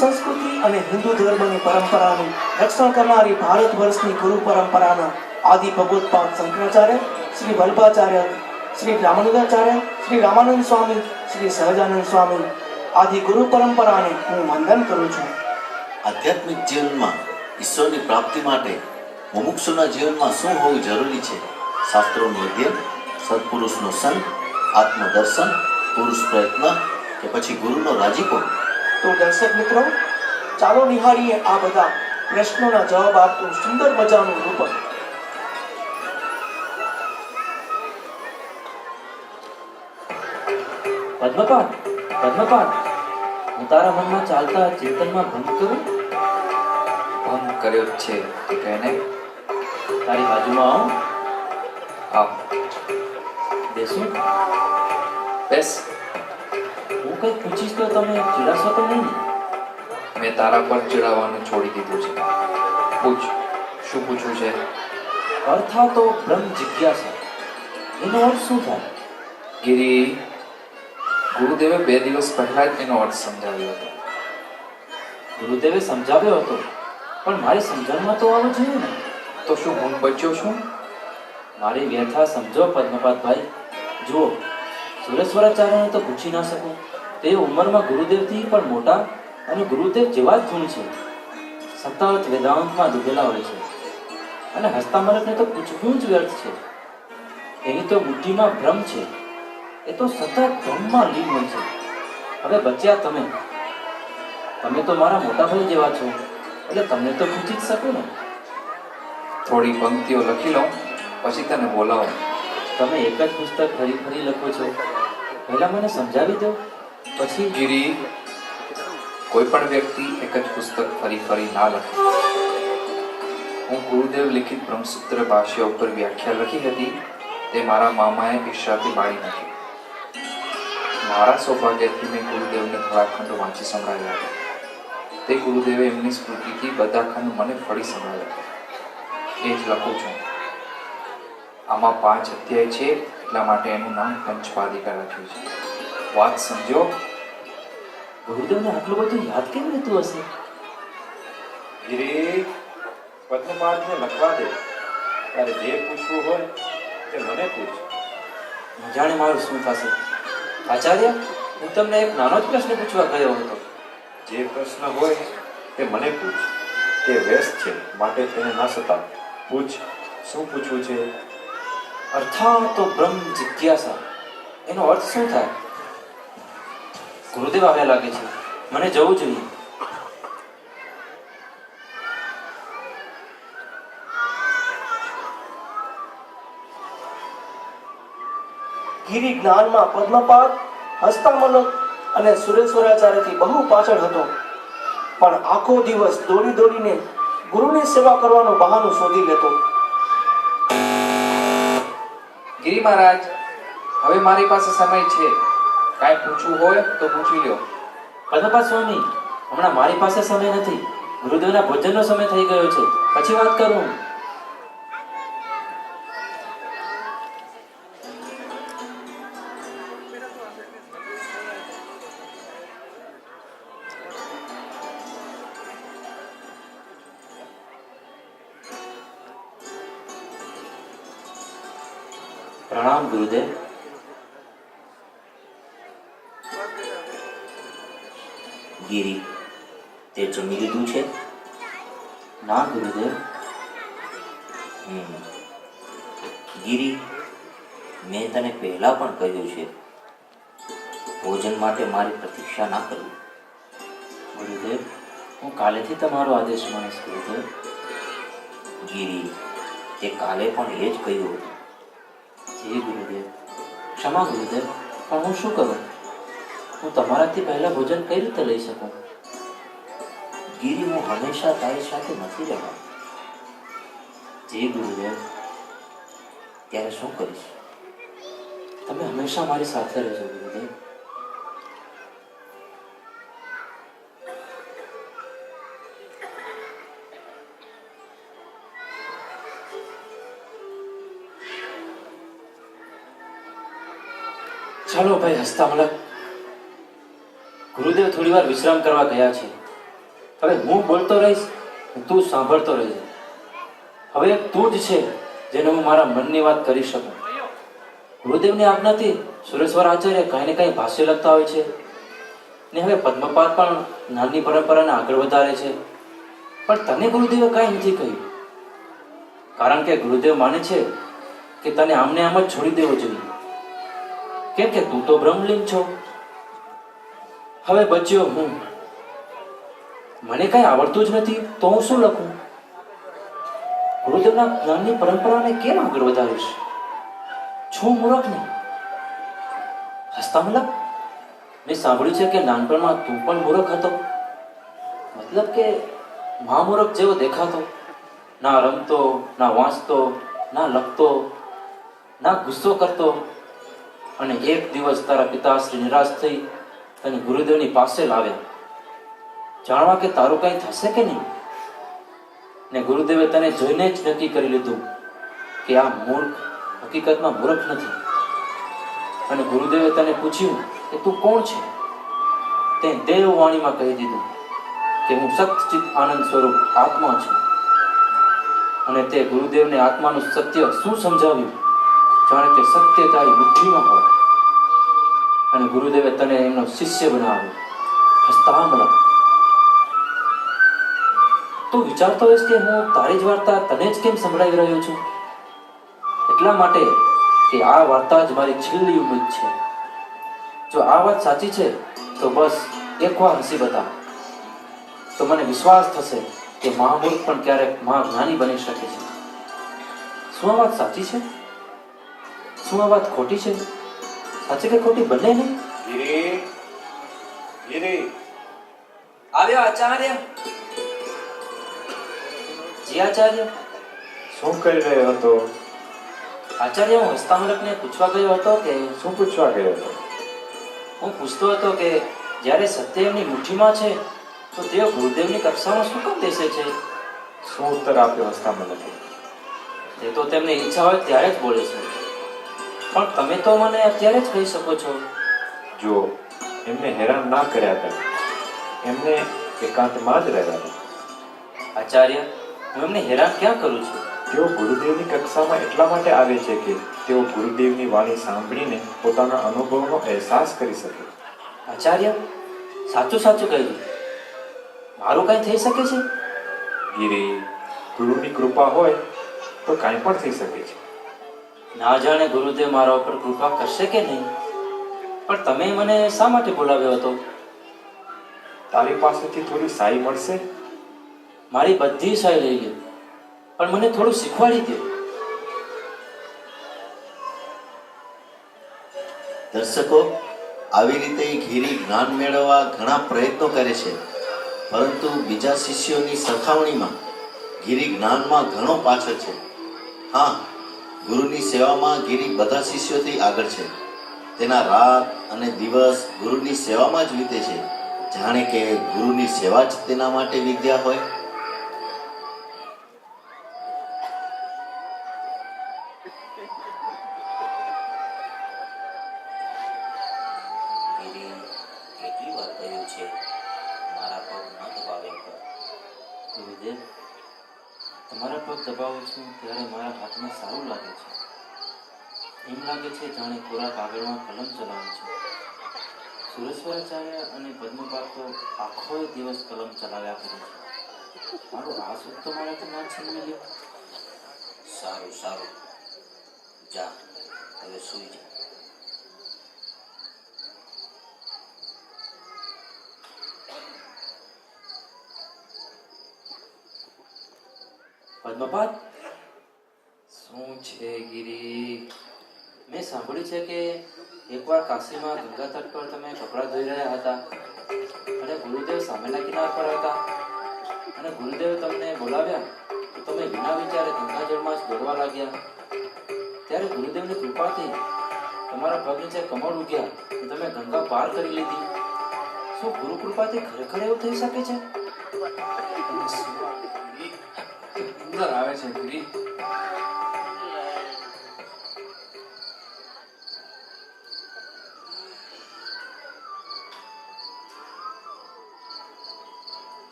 સંસ્કૃતિ અને હિન્દુ ધર્મની પરંપરાનું રક્ષણ કરનારી ભારત વર્ષની ગુરુ પરંપરાના આદિ ભગવત્પાદ શંકરાચાર્ય, શ્રી વલ્ભાચાર્ય, શ્રી રામાનુજાચાર્ય, શ્રી રામાનંદ સ્વામી, શ્રી સહજાનંદ સ્વામી આદિ ગુરુ પરંપરાને હું વંદન કરું છું. આધ્યાત્મિક જીવનમાં ઈશ્વરની પ્રાપ્તિ માટે મુમુક્ષુના જીવનમાં શું હોવું જરૂરી છે? શાસ્ત્રોનું અધ્યયન, સત્પુરુષનો સંગ, આત્મદર્શન, પુરુષ પ્રયત્ન કે પછી ગુરુનો રાજીપો? તો દર્શક મિત્રો, ચાલો નિહાળીએ આ બધા પ્રશ્નોના જવાબ આપતું સુંદર મજાનું રૂપક. પદ્મપાદ, પદ્મપાદ, હું તારા મનમાં ચાલતા ચેતનમાં ભંગ કરું? ભંગ કર્યો જ છે, કહેને. તારી બાજુમાં આવ. બેસું? બેસ. હું કંઈક પૂછીશ તો તમે ચીડાશો તો નહીં? મેં તારા પર ચડાવવાનું છોડી દીધું છે. પૂછ, શું પૂછવું છે? અર્થાતો બ્રહ્મ જિજ્ઞાસા, એનો અર્થ શું થાય? ગિરી, ગુરુદેવે 2 દિવસ પહેલા જ એનો અર્થ સમજાવ્યો હતો. ગુરુદેવે સમજાવ્યો હતો, પણ મારી સમજણમાં તો આવવું જોઈએ ને. તો શું હું બચ્યો છું? મારી વ્યથા સમજો પદ્મપાદભાઈ. જુઓ, સુરેશ્વરાચાર્યને તો પૂછી ના શકું. તે ઉંમરમાં ગુરુદેવથી પણ મોટા અને ગુરુદેવ જેવા જ ગુણ છે. સતત વેદાંતમાં ડૂબેલા હોય છે અને હસ્તામલકને તો પૂછવું જ વ્યર્થ છે. એની તો બુદ્ધિમાં ભ્રમ છે. એ તો સતત ભ્રમમાં લીન હોય છે. હવે બચ્યા તમે. તમે તો મારા મોટા ભાઈ જેવા છો, એટલે તમને તો પૂછી જ શકું ને. થોડી પંક્તિઓ લખી લઉં, પછી તને બોલાવો. તમે એક જ પુસ્તક ફરી ફરી લખો છો. પહેલા મને સમજાવી દો, પછી. ગિરી, કોઈ પણ વ્યક્તિ એક જ પુસ્તક ફરી ફરી ના લખે. હું ગુરુદેવ લિખિત બ્રહ્મસૂત્ર ભાષ્ય ઉપર વ્યાખ્યા લખી હતી, તે મારા મામાએ ઈર્ષાથી બાળી નાખી. મારા સૌભાગ્યથી મેં ગુરુદેવને થોડા ખંડ વાંચી સંભળાવ્યા હતા. તે ગુરુદેવે એમની સ્મૃતિથી બધા ખંડ મને ફળી સંભળાવ્યા હતા. એ જ લખું છું. આમાં 5 અધ્યાય છે, એટલા માટે એનું નામ પંચપાદિકા રાખ્યું છે. વાત સમજો. ગુરુદેવને આટલું બધું યાદ કેમ રહેતું હશે? ગિરી, પદ્મપાદને લખવા દે. તારે જે પૂછવું હોય તે મને પૂછ. ન જાણે મારું શું થશે. આચાર્ય, હું તમને એક નાનો જ પ્રશ્ન પૂછવા ગયો હતો. જે પ્રશ્ન હોય તે મને પૂછ. તે વ્યસ્ત છે, માટે તેને ના સતાવ. પૂછ, શું પૂછવું છે? અર્થાતો બ્રહ્મ જિજ્ઞાસા, એનો અર્થ શું થાય? ગુરુદેવ આવ્યા લાગે છે, મને જવું જોઈએ. ગિરી જ્ઞાનમાં પદ્મપાદ, હસ્તામલક અને સુરેશ્વરાચાર્યથી બહુ પાછળ હતો, પણ આખો દિવસ દોડી દોડીને ગુરુની સેવા કરવાનું બહાનું શોધી લેતો. ગિરી મહારાજ, હવે મારી પાસે સમય છે. કાંઈ પૂછવું હોય તો પૂછી લ્યો. પદ્મપાદ સ્વામી, હમણાં મારી પાસે સમય નથી. ગુરુદેવના ભોજનનો સમય થઈ ગયો છે, પછી વાત કરું. પ્રણામ ગુરુદેવ. ગિરી, તે જમી લીધું છે? ના ગુરુદેવ. ગિરી, મેં તને પહેલા પણ કહ્યું છે, ભોજન માટે મારી પ્રતીક્ષા ના કરવી. ગુરુદેવ, હું કાલેથી તમારો આદેશ માનીશ ગુરુદેવ. ગિરી, તે કાલે પણ એ જ કહ્યું હતું. જી ગુરુદેવ. ક્ષમા ગુરુદેવ, પણ હું શું કરું? હું તમારાથી પહેલા ભોજન કઈ રીતે લઈ શકું? ગિરી, હું હંમેશા તારી સાથે નથી રહેવા. જી ગુરુદેવ. ત્યારે શું કરીશ? તમે હંમેશા મારી સાથે રહેજો ગુરુદેવ. ચાલો ભાઈ હસ્તામલક. ગુરુદેવ થોડી વાર વિશ્રામ કરવા ગયા છે. હવે હું બોલતો રહીશ, તું સાંભળતો રહેજે. હવે તું જ છે જેને હું મારા મનની વાત કરી શકું. ગુરુદેવની આજ્ઞાથી સુરેશ્વર આચાર્ય કાંઈ ને કાંઈ ભાષ્ય લખતા હોય છે, ને હવે પદ્મપાદ પણ જ્ઞાનની પરંપરાને આગળ વધારે છે. પણ તને ગુરુદેવે કાંઈ નથી કહ્યું, કારણ કે ગુરુદેવ માને છે કે તને આમને આમ જ છોડી દેવો જોઈએ, કેમ કે તું તો બ્રહ્મલીન છો. હવે બચ્યો હું, મને કઈ આવડતું જ નથી તો હું શું લખું? ગુરુદેવના જ્ઞાનની પરંપરાને કેમ આગળ વધારીશ? છું મૂર્ખ નહીં? હસ્તામલક, મેં સાંભળ્યું છે કે નાનપણમાં તું પણ મૂર્ખ હતો, મતલબ કે મહામૂર્ખ જેવો દેખાતો, ના રમતો, ના વાંચતો, ના લખતો, ના ગુસ્સો કરતો, અને એક દિવસ તારા પિતાશ્રી નિરાશ થઈ તને ગુરુદેવની પાસે લાવ્યા, જાણવા કે તારું કંઈ થશે કે નહીં. ને ગુરુદેવે તને જોઈને જ નક્કી કરી લીધું કે આ મૂર્ખ હકીકતમાં મૂર્ખ નથી. અને ગુરુદેવે તને પૂછ્યું કે તું કોણ છે, તે દેવવાણીમાં કહી દીધું કે હું સચ્ચિત આનંદ સ્વરૂપ આત્મા છું. અને તે ગુરુદેવને આત્માનું સત્ય શું સમજાવ્યું, જાણે તે સત્ય તારી મુઠ્ઠીમાં હોય. અને ગુરુદેવે તને એમનો શિષ્ય બનાવ્યો. હસ્તામલક, તું વિચારતો હોઈશ કે હું તારી જ વાર્તા તને જ કેમ સંભળાવી રહ્યો છું? એટલા માટે કે આ વાર્તા જ મારી છેલ્લી ઉમ્મીદ છે. જો આ વાત સાચી છે તો બસ એકવાર હસી બતા, તો મને વિશ્વાસ થશે કે મહામૂર્ખ પણ ક્યારેક મહાજ્ઞાની બની શકે છે. શું આ વાત સાચી છે? શું આ વાત ખોટી છે? સાચી કે ખોટી બંને નહીં? ગિરી, ગિરી, આવ્યો આચાર્ય. જી આચાર્ય. શું કરી રહ્યો હતો? આચાર્ય, હું હસ્તામલકને પૂછવા ગયો હતો કે શું પૂછવા ગયો હતો? હું પૂછતો હતો કે જ્યારે સત્ય એમની મુઠ્ઠીમાં છે તો તેઓ ગુરુદેવની કક્ષામાં શું કામ બેસે છે? શું ઉત્તર આપ્યો હસ્તામલકે? તે તો તેમની ઈચ્છા હોય ત્યારે જ બોલે છે, પણ તમે તો મને અત્યારે જ કહી શકો છો. જો એમને હેરાન ના કર્યા કર, એમને એકાંતમાં જ રહેવા દે. આચાર્ય, હું એમને હેરાન ક્યાં કરું છું? તેઓ ગુરુદેવની કક્ષામાં એટલા માટે આવે છે કે તેઓ ગુરુદેવની વાણી સાંભળીને પોતાના અનુભવનો અહેસાસ કરી શકે. આચાર્ય, સાચું સાચું કહ્યું. મારું કાંઈ થઈ શકે છે? ગિરી, ગુરુની કૃપા હોય તો કાંઈ પણ થઈ શકે છે. ના જાણે ગુરુદેવ મારા ઉપર કૃપા કરશે કે નહીં, પણ તમે મને શા માટે બોલાવ્યો હતો? તારી પાસેથી થોડી સાઈ મળશે. મારી બધી સહાય લઈ લે, પણ મને થોડું શીખવાડી દે. દર્શકો, આવી રીતે ઘીરી જ્ઞાન મેળવવા ઘણા પ્રયત્નો કરે છે, પરંતુ બીજા શિષ્યોની સરખામણીમાં ગિરી જ્ઞાનમાં ઘણો પાછળ છે. હા, ગુરુની સેવામાં ગિરી બધા શિષ્યોથી આગળ છે. તેના રાત અને દિવસ ગુરુની સેવામાં જ વીતે છે, જાણે કે ગુરુની સેવા જ તેના માટે વિદ્યા હોય. ગિરી કેટલી વાર કહ્યું છે, મારા પગ ન દબાવ્યા કર. ગુરુદેવ, તમારા પગ દબાવું છું ત્યારે મારા હાથમાં સારું લાગે છે. એમ લાગે છે જાણે કોરા કાગળમાં કલમ ચલાવું છું. સુરેશ્વરાચાર્ય અને પદ્મપાદ તો આખો દિવસ કલમ ચલાવ્યા કરે છે. મારું આ સુખ તો મારાથી ના છીનવી લે. સારું સારું, જા હવે સૂઈ જા. પદ્મપાદ, શું છે ગિરી? મેં સાંભળ્યું છે કે એકવાર કાશીમાં ગંગા તટ પર તમે કપડાં ધોઈ રહ્યા હતા અને ગુરુદેવ સામેના કિનારા પર હતા અને ગુરુદેવ તમને બોલાવ્યા તો તમે વિના વિચારે ગંગાજળમાં જ દોડવા લાગ્યા. ત્યારે ગુરુદેવની કૃપાથી તમારા પગ નીચે કમળ ઉગ્યા અને તમે ગંગા પાર કરી લીધી. શું ગુરુ કૃપાથી ખરેખર એવું થઈ શકે છે? અંદર આવે છે ગિરી.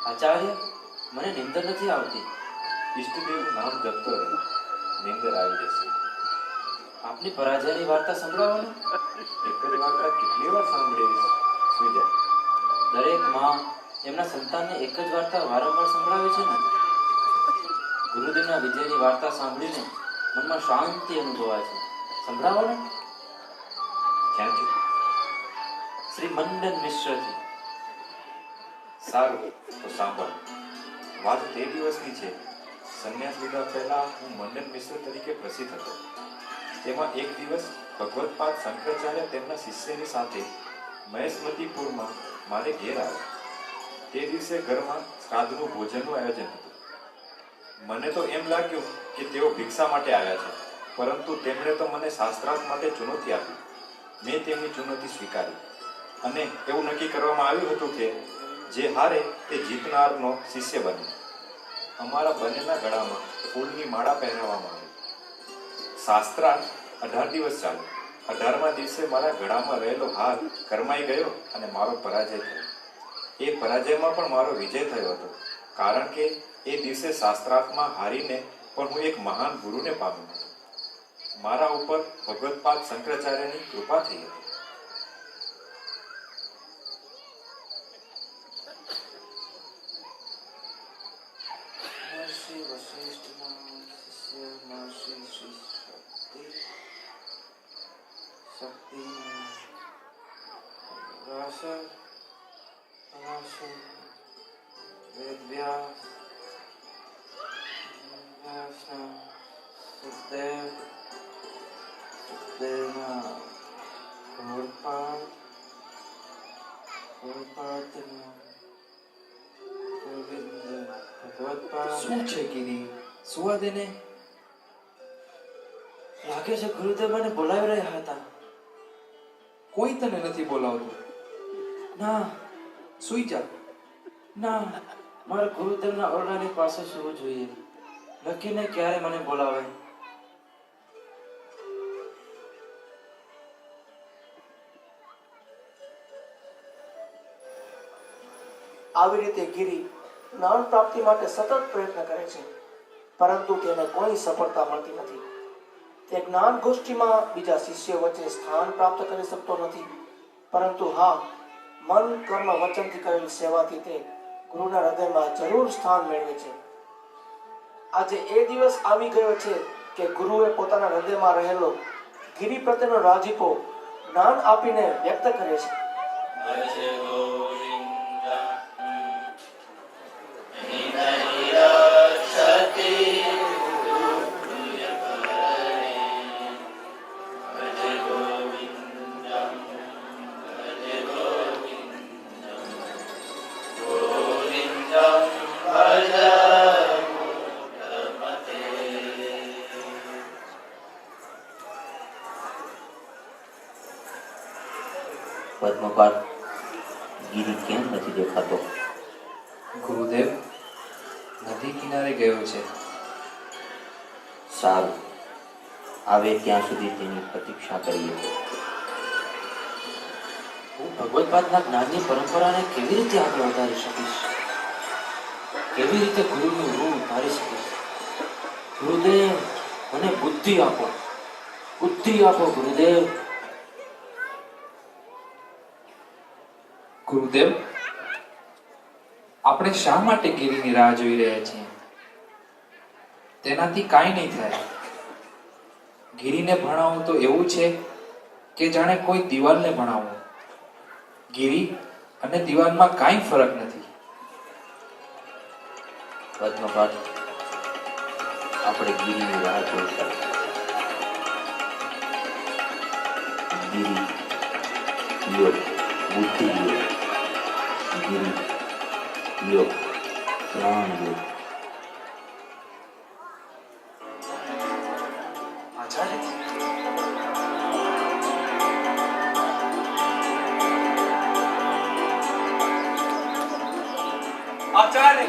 આચાર્ય, મને નિંદર નથી આવતી. ઈષ્ટદેવનું નામ જપતો રહે, નીંદર આવી જશે. આપની પરાજયની વાર્તા સંભળાવો ને. એક જ વાર્તા કેટલી વાર સાંભળીશ? સુઈ જા. દરેક માં એમના સંતાનને એક જ વાર્તા વારંવાર સંભળાવે છે ને. ગુરુદેવના વિજયની વાર્તા સાંભળીને મનમાં શાંતિ અનુભવાય છે. સંભળાવો ને. ક્યાંથી? શ્રી મંડન મિશ્રથી. સારું, તો સાંભળ. વાત તે દિવસની છે. સંન્યાસ લીધા પહેલા હું મંડન મિશ્ર તરીકે પ્રસિદ્ધ હતો. તેમાં એક દિવસ ભગવત્પાદ શંકરાચાર્ય તેમના શિષ્યની સાથે મહેશમતીપુરમાં મારે ઘેર આવ્યા. તે દિવસે ઘરમાં શ્રાદ્ધનું ભોજનનું આયોજન હતું. મને તો એમ લાગ્યું કે તેઓ ભિક્ષા માટે આવ્યા છે, પરંતુ તેમણે તો મને શાસ્ત્રાર્થ માટે ચુનૌતી આપી. મેં તેમની ચુનૌતી સ્વીકારી અને એવું નક્કી કરવામાં આવ્યું હતું કે જે હારે તે જીતનારનો શિષ્ય બને. અમારા બંનેના ગળામાં ફૂલની માળા પહેરાવવામાં આવી. શાસ્ત્રાર્થ 18 દિવસ ચાલ્યો. 18મા દિવસે મારા ગળામાં રહેલો હાર કરમાઈ ગયો અને મારો પરાજય થયો. એ પરાજયમાં પણ મારો વિજય થયો હતો, કારણ કે એ દિવસે શાસ્ત્રાર્થમાં હારીને પણ હું એક મહાન ગુરુને પામ્યો હતો. મારા ઉપર ભગવત્પાદ શંકરાચાર્યની કૃપા થઈ હતી. મહર્ષિ વશિષ્ઠના શિષ્ય મહર્ષિ શ્રી શક્તિના વેદવ્યાસ વ્યાસના સુખદેવના ગોળપાદના ભગવત્પાદ. શું છે ગિરી? સુવા દે ને. લાગે છે ગુરુદેવ મને બોલાવી રહ્યા હતા. કોઈ તને નથી બોલાવતું. ના સુઈ જા. ના, મારે ગુરુદેવના ઓરડાની પાસે સૂવું જોઈએ. નક્કી ને ક્યારે મને બોલાવે. આવી રીતે ગિરી જ્ઞાન પ્રાપ્તિ માટે સતત પ્રયત્ન કરે છે, પરંતુ તેને કોઈ સફળતા મળતી નથી. તે જ્ઞાન ગોષ્ઠીમાં બીજા શિષ્યો વચ્ચે સ્થાન પ્રાપ્ત કરી શકતો નથી, પરંતુ હા, મન કર્મ વચનથી કરેલી સેવાથી તે ગુરુના હૃદયમાં જરૂર સ્થાન મેળવે છે. આજે એ દિવસ આવી ગયો છે કે ગુરુએ પોતાના હૃદયમાં રહેલો ગિરી પ્રત્યેનો રાજીપો જ્ઞાન આપીને વ્યક્ત કરે છે. પદ્મપાદ, ગિરી કેમ નથી દેખાતો? ગુરુદેવ નદી કિનારે ગયો છે. સારું, આવે ત્યાં સુધી તેની પ્રતીક્ષા કરીએ. હું ભગવત્પાદના જ્ઞાનની પરંપરાને કેવી રીતે આગળ વધારી શકીશ? કેવી રીતે ગુરુનું ઋણ ઉતારી શકીશ? ગુરુદેવ, મને બુદ્ધિ આપો, બુદ્ધિ આપો ગુરુદેવ. ગુરુદેવ, આપણે શા માટે ગિરીની રાહ જોઈ રહ્યા છીએ? તેનાથી કાંઈ નહીં થાય. ગિરીને ભણાવવું તો એવું છે કે જાણે કોઈ દિવાલને ભણાવવું. ગિરી અને દિવાલમાં કાંઈ ફરક નથી. પદ્મપાદ, આપણે ગિરીની રાહ જોઈશું. ગિરી યો, બુદ્ધિ યો. ગિરી યો, જ્ઞાન યો. આચાર્ય, આચાર્ય,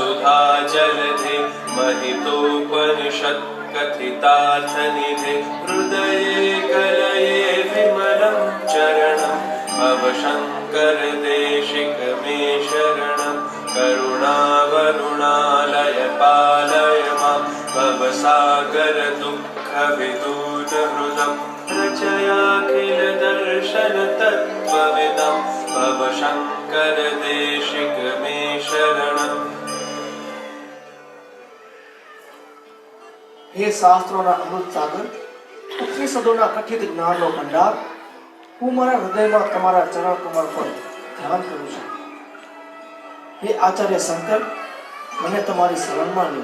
सुधा जलधे महितोपनिषत् कथितार्थनिधे हृदये कलये विमलं चरणं भव शङ्कर देशिक मे शरणं करुणावरुणालय पालय मां भवसागर दुःखविदूत हृदं रचयाखिल दर्शन तत्त्वविदं भव शङ्कर देशिक मे शरणम् હે શાસ્ત્રોના અમૃત સાગર, ઉપનિષદોના કથિત જ્ઞાનનો ભંડાર, હું મારા હૃદયમાં તમારા ચરણ કમળ પર ધ્યાન કરું છું. હે આચાર્ય શંકર, મને તમારી શરણમાં લો.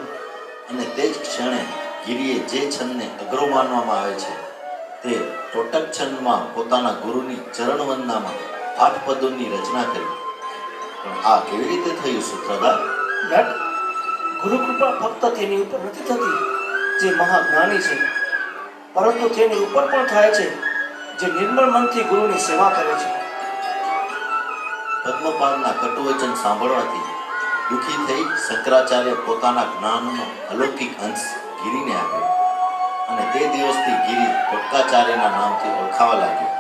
અને તે જ ક્ષણે ગિરિએ જે છંદને અઘરો માનવામાં આવે છે તે ટોટક છંદમાં પોતાના ગુરુની ચરણ વંદનામાં 8 પદોની રચના કરી. પણ આ કેવી રીતે થયું સૂત્રધાર? નટ, ગુરુ કૃપા ફક્ત તેની ઉપર નથી થતી જે મહાજ્ઞાની છે, પરંતુ તેની ઉપર પણ થાય છે જે નિર્મળ મનથી ગુરુની સેવા કરે છે. પદ્મપાદના કટુવચન સાંભળવાથી દુઃખી થઈ શંકરાચાર્ય પોતાના જ્ઞાનનો અલૌકિક અંશ ગિરિને આપ્યો અને તે દિવસથી ગિરિ ટોટકાચાર્યના નામથી ઓળખાવા લાગ્યો,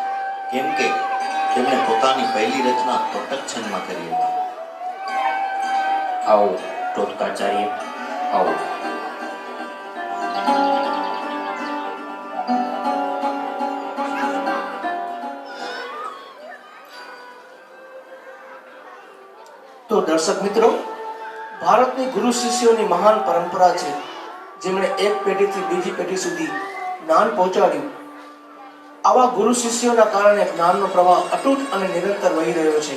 કેમ કે તેમણે પોતાની પહેલી રચના ટોટક છંદમાં કરી હતી. આવો ટોટકાચાર્ય, આવો. તો દર્શક મિત્રો, ભારતની ગુરુ શિષ્યોની મહાન પરંપરા છે જેમણે એક પેઢીથી બીજી પેઢી સુધી જ્ઞાન પહોંચાડ્યું. આવા ગુરુ શિષ્યોના કારણે જ્ઞાનનો પ્રવાહ અતૂટ અને નિરંતર વહી રહ્યો છે.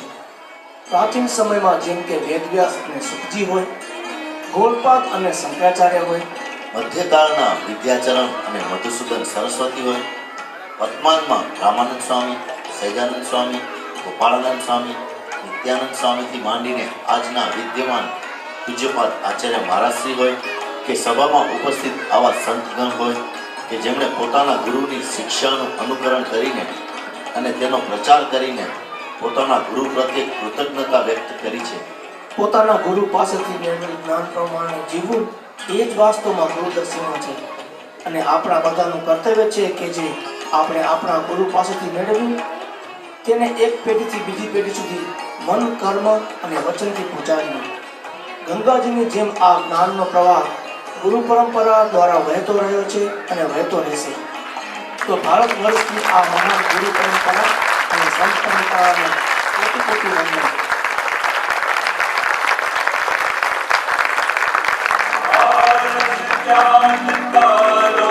પ્રાચીન સમયમાં જેમ કે વેદવ્યાસ અને સુખજી હોય, ગૌડપાદ અને શંકરાચાર્ય હોય, મધ્યકાળના વિદ્યાચરણ અને મધુસૂદન સરસ્વતી હોય, વર્તમાનમાં રામાનંદ સ્વામી, સહજાનંદ સ્વામી, ગોપાળાનંદ સ્વામી, નિત્યાનંદ સ્વામીથી માંડીને આજના વિદ્યમાન પૂજ્યપાદ આચાર્ય મહારાજશ્રી હોય કે સભામાં ઉપસ્થિત આવા સંતગણ હોય કે જેમણે પોતાના ગુરુની શિક્ષાનું અનુકરણ કરીને અને તેનો પ્રચાર કરીને પોતાના ગુરુ પ્રત્યે કૃતજ્ઞતા વ્યક્ત કરી છે. પોતાના ગુરુ પાસેથી મેળવેલ જ્ઞાન પ્રમાણે જીવવું એ જ વાસ્તવમાં ગુરુદર્શનમાં છે. અને આપણા બધાનું કર્તવ્ય છે કે જે આપણે આપણા ગુરુ પાસેથી મેળવ્યું તેને એક પેઢીથી બીજી પેઢી સુધી મન, કર્મ અને વચનથી પહોંચાડ્યું. ગંગાજીની જેમ આ જ્ઞાનનો પ્રવાહ ગુરુ પરંપરા દ્વારા વહેતો રહ્યો છે અને વહેતો રહેશે. તો ભારત વર્ષની આ મહાન ગુરુ પરંપરા અને સંત પરંપરાને કોટી કોટી વંદન. ज्ञान कालो